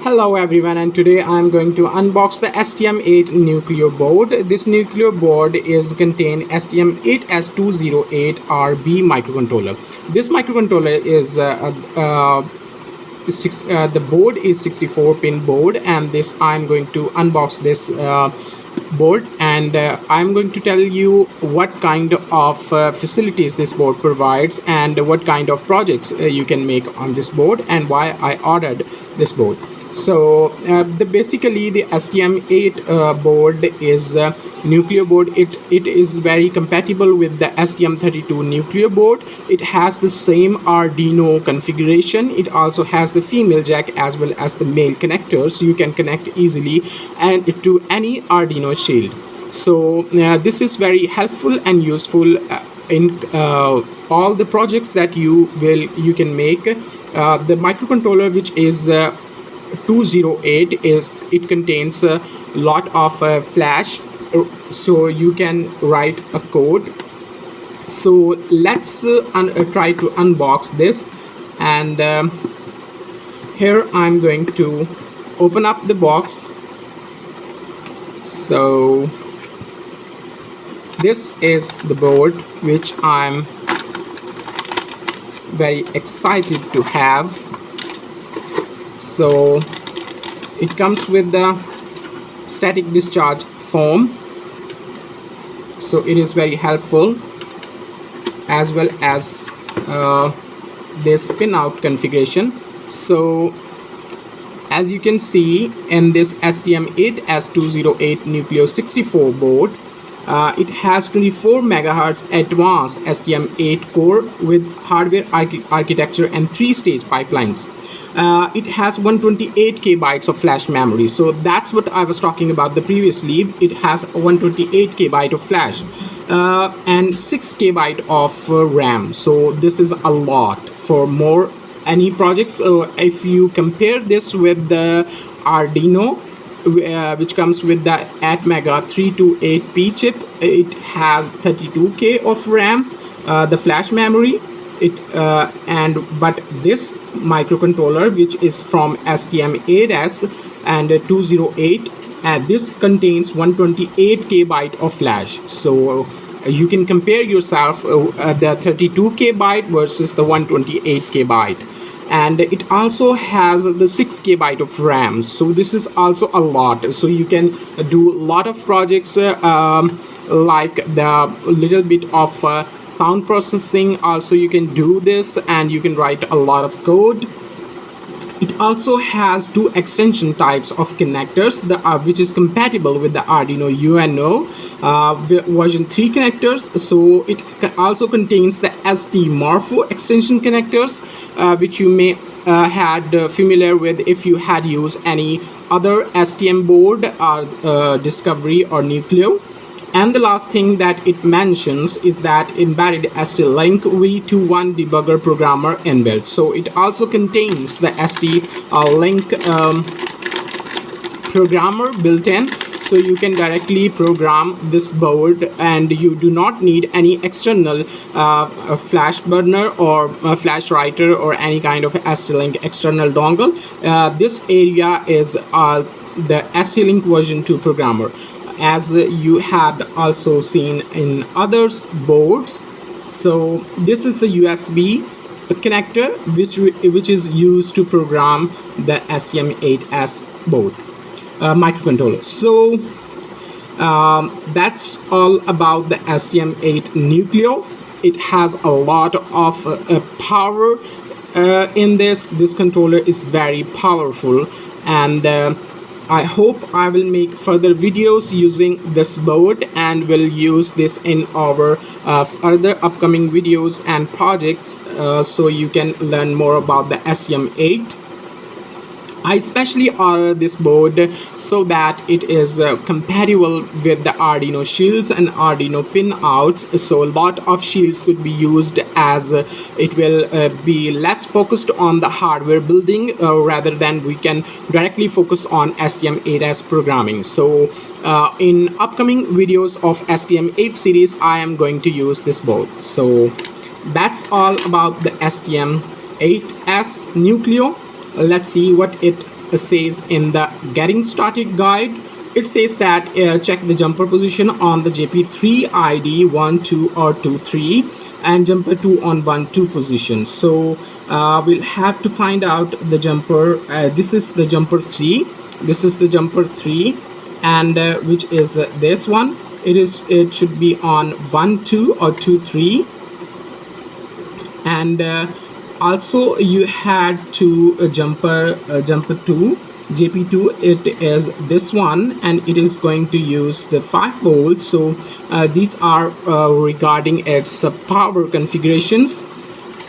Hello everyone, and today I'm going to unbox the STM8 Nucleo board. This Nucleo board is contain STM8S208RB microcontroller. This microcontroller is the board is 64 pin board, and this I'm going to unbox this board, and I'm going to tell you what kind of facilities this board provides and what kind of projects you can make on this board and why I ordered this board. So basically the STM8 board is Nucleo board. It is very compatible with the STM32 Nucleo board. It has the same Arduino configuration. It also has the female jack as well as the male connectors, so you can connect easily and to any Arduino shield. So this is very helpful and useful in all the projects that you can make. The microcontroller, which is 208, it contains a lot of flash, so you can write a code. So let's try to unbox this, and here I'm going to open up the box. So this is the board which I'm very excited to have. So it comes with the static discharge foam, so it is very helpful, as well as this pinout configuration. So as you can see in this STM8S208 nucleo-64 board, it has 24 megahertz advanced STM8 core with hardware architecture and 3-stage pipelines. It has 128k bytes of flash memory, so that's what I was talking about previously. It has 128k byte of flash and 6k byte of RAM. So this is a lot for more any projects. If you compare this with the Arduino, which comes with the Atmega 328P chip, it has 32k of RAM, the flash memory. But this microcontroller, which is from STM8S and 208, this contains 128k byte of flash. So you can compare yourself the 32k byte versus the 128k byte, and it also has the 6k byte of RAM. So this is also a lot, so you can do a lot of projects like the little bit of sound processing. Also you can do this, and you can write a lot of code. It also has 2 extension types of connectors, which is compatible with the Arduino UNO version 3 connectors. So it also contains the SD Morpho extension connectors, which you may had familiar with if you had used any other STM board or Discovery or Nucleo. And the last thing that it mentions is that embedded SDLink V21 debugger programmer inbuilt. So it also contains the SDLink programmer built in, so you can directly program this board, and you do not need any external flash burner or flash writer or any kind of SDLink external dongle. This area is the SDLink version 2 programmer, as you had also seen in others boards. So this is the USB connector which is used to program the STM8S board microcontroller. So that's all about the STM8 Nucleo. It has a lot of power in this. This controller is very powerful, and I hope I will make further videos using this board, and will use this in our other upcoming videos and projects, so you can learn more about the STM8. I especially ordered this board so that it is compatible with the Arduino shields and Arduino pinouts. So a lot of shields could be used, as it will be less focused on the hardware building, rather than we can directly focus on STM8S programming. So in upcoming videos of STM8 series, I am going to use this board. So that's all about the STM8S Nucleo. Let's see what it says in the getting started guide. It says that check the jumper position on the JP3 ID 1, 2 or 2, 3 and jumper 2 on 1, 2 position. So we'll have to find out the jumper. This is the jumper 3. This is the jumper 3 and which is this one. It should be on 1, 2 or 2, 3 and also you had to jumper 2 JP2. It is this one and it is going to use the 5 volts. So these are regarding its power configurations,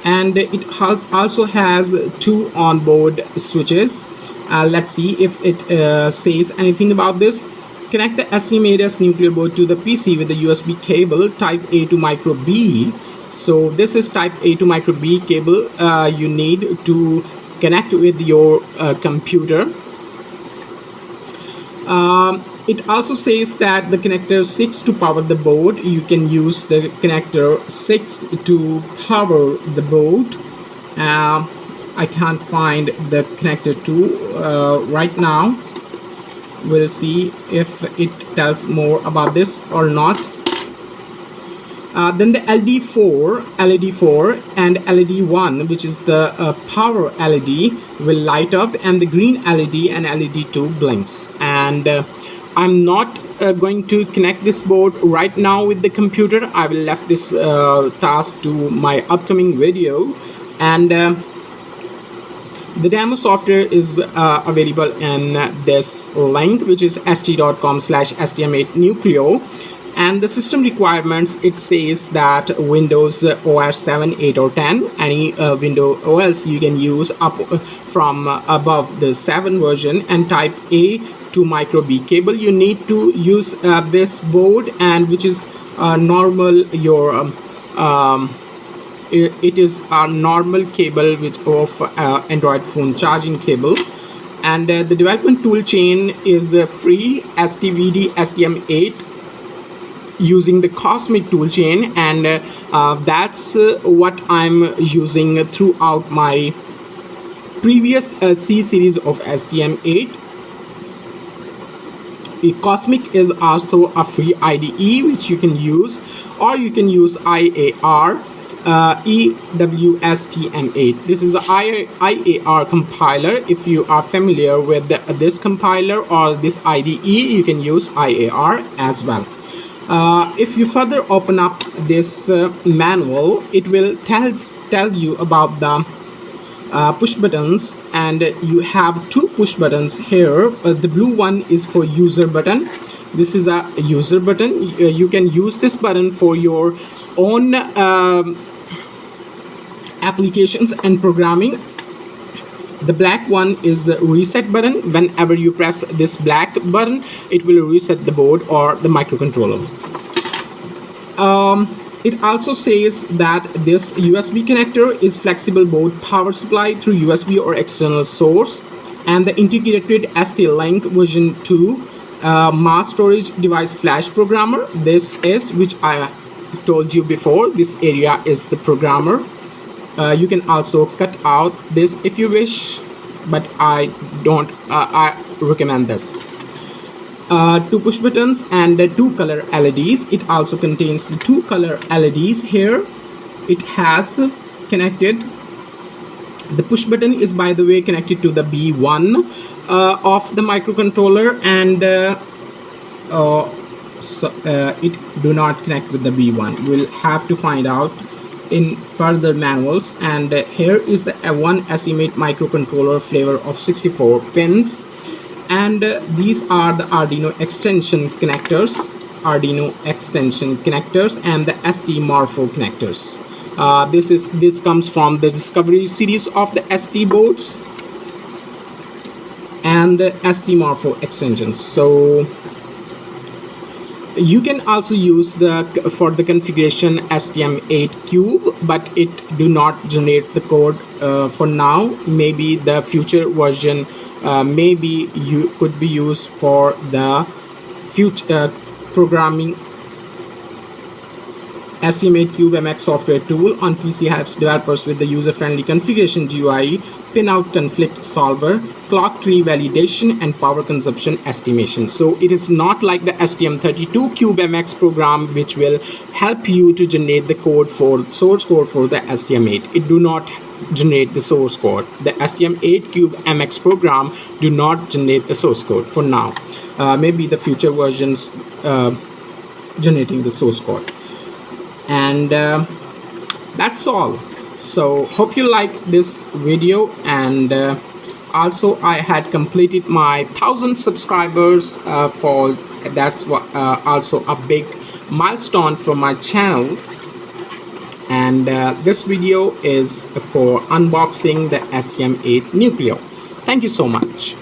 and it also has 2 onboard switches. Let's see if it says anything about this. Connect the STM8 nucleo board to the PC with the USB cable type A to micro B. So this is type A to micro B cable you need to connect with your computer. It also says that the connector 6 to power the board. You can use the connector 6 to power the board. I can't find the connector 2 right now. We'll see if it tells more about this or not. Then the LED4 and LED1, which is the power LED, will light up, and the green LED and LED2 blinks. And I'm not going to connect this board right now with the computer. I will left this task to my upcoming video, and the demo software is available in this link, which is st.com/stm8nucleo. And the system requirements, it says that Windows OS 7, 8 or 10, any Windows OS you can use up from above the 7 version, and type A to micro B cable. You need to use this board, and which is normal your it is a normal cable which of Android phone charging cable. And the development tool chain is free STVD STM8 using the Cosmic toolchain, and that's what I'm using throughout my previous C series of STM8. Cosmic is also a free IDE which you can use, or you can use IAR EWSTM8. This is the IAR compiler. If you are familiar with this compiler or this IDE, you can use IAR as well. If you further open up this manual, it will tell you about the push buttons, and you have 2 push buttons here. The blue one is for user button. This is a user button. You can use this button for your own applications and programming. The black one is a reset button. Whenever you press this black button, it will reset the board or the microcontroller. It also says that this USB connector is flexible board power supply through USB or external source, and the integrated SDLink version 2 mass storage device flash programmer. This is, which I told you before, this area is the programmer. You can also cut out this if you wish, but I don't I recommend this. 2 push buttons and 2 color LEDs. It also contains the 2 color LEDs here. It has connected, the push button is, by the way, connected to the B1 of the microcontroller, and it do not connect with the B1. We'll have to find out in further manuals. And here is the one STM8 microcontroller flavor of 64 pins, and these are the Arduino extension connectors, and the ST Morpho connectors. This comes from the Discovery series of the ST boards and the ST Morpho extensions. So you can also use for the configuration STM8 cube, but it do not generate the code for now. Maybe the future version maybe you could be used for the future programming. STM8 Cube MX software tool on PC helps developers with the user-friendly configuration GUI pinout conflict solver, clock tree validation, and power consumption estimation. So it is not like the STM32 CubeMX program, which will help you to generate the code for source code for the STM8. It do not generate the source code. The STM8 CubeMX program do not generate the source code for now. Maybe the future versions generating the source code. And that's all. So hope you like this video, and also I had completed my 1,000 subscribers for that's what also a big milestone for my channel. And this video is for unboxing the STM8 Nucleo. Thank you so much.